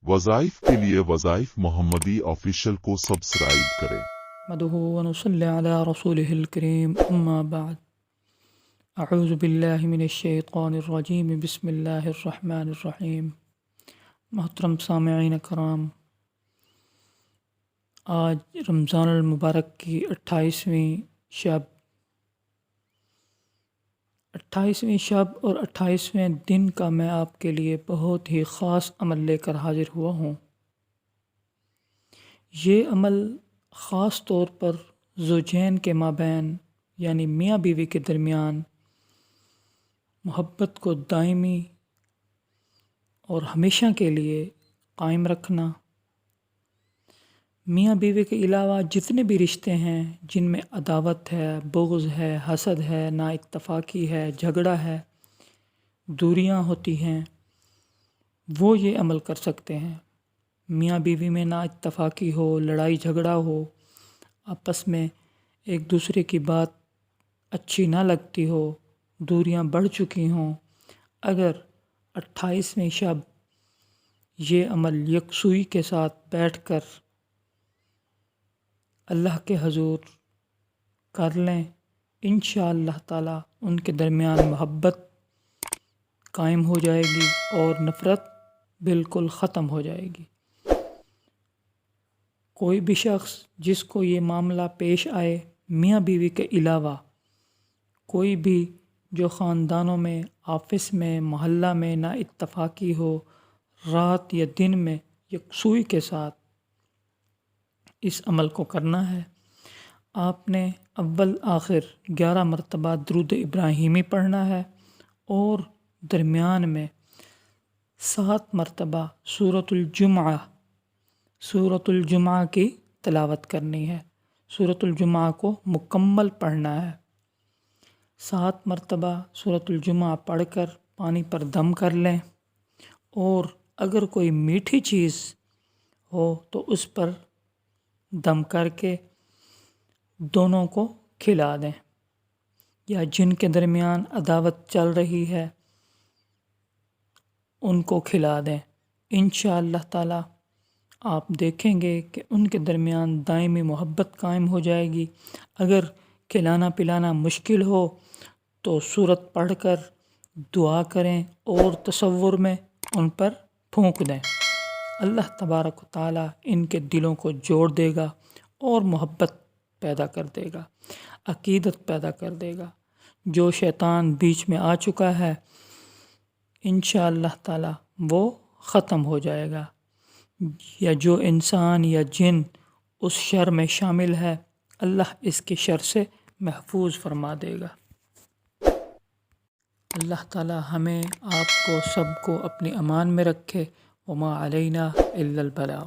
وظائف کے لیے وظائف محمدی آفیشل کو سبسکرائب کریں۔ نحمده ونصلي على رسوله الكريم أما بعد أعوذ بالله من الشیطان الرجیم بسم اللہ الرحمن الرحیم۔ محترم سامعین کرام، آج رمضان المبارک کی 28ویں شب اور 28ویں دن کا میں آپ کے لیے بہت ہی خاص عمل لے کر حاضر ہوا ہوں۔ یہ عمل خاص طور پر زوجین کے مابین یعنی میاں بیوی کے درمیان محبت کو دائمی اور ہمیشہ کے لیے قائم رکھنا، میاں بیوی کے علاوہ جتنے بھی رشتے ہیں جن میں عداوت ہے، بغض ہے، حسد ہے، نا اتفاقی ہے، جھگڑا ہے، دوریاں ہوتی ہیں، وہ یہ عمل کر سکتے ہیں۔ میاں بیوی میں نا اتفاقی ہو، لڑائی جھگڑا ہو، آپس میں ایک دوسرے کی بات اچھی نہ لگتی ہو، دوریاں بڑھ چکی ہوں، اگر 28ویں شب یہ عمل یکسوئی کے ساتھ بیٹھ کر اللہ کے حضور کر لیں، انشاءاللہ تعالی ان کے درمیان محبت قائم ہو جائے گی اور نفرت بالکل ختم ہو جائے گی۔ کوئی بھی شخص جس کو یہ معاملہ پیش آئے، میاں بیوی کے علاوہ کوئی بھی جو خاندانوں میں، آفس میں، محلہ میں نا اتفاقی ہو، رات یا دن میں یکسوئی کے ساتھ اس عمل کو کرنا ہے۔ آپ نے اول آخر 11 مرتبہ درود ابراہیمی پڑھنا ہے اور درمیان میں 7 مرتبہ سورۃ الجمعہ کی تلاوت کرنی ہے۔ سورۃ الجمعہ کو مکمل پڑھنا ہے۔ 7 مرتبہ سورۃ الجمعہ پڑھ کر پانی پر دم کر لیں، اور اگر کوئی میٹھی چیز ہو تو اس پر دم کر کے دونوں کو کھلا دیں، یا جن کے درمیان عداوت چل رہی ہے ان کو کھلا دیں۔ انشاءاللہ تعالی آپ دیکھیں گے کہ ان کے درمیان دائمی محبت قائم ہو جائے گی۔ اگر کھلانا پلانا مشکل ہو تو سورت پڑھ کر دعا کریں اور تصور میں ان پر پھونک دیں۔ اللہ تبارک و تعالی ان کے دلوں کو جوڑ دے گا اور محبت پیدا کر دے گا، عقیدت پیدا کر دے گا۔ جو شیطان بیچ میں آ چکا ہے انشاءاللہ تعالی وہ ختم ہو جائے گا، یا جو انسان یا جن اس شر میں شامل ہے اللہ اس کے شر سے محفوظ فرما دے گا۔ اللہ تعالی ہمیں، آپ کو، سب کو اپنی امان میں رکھے۔ وما علینا الا البلاغ۔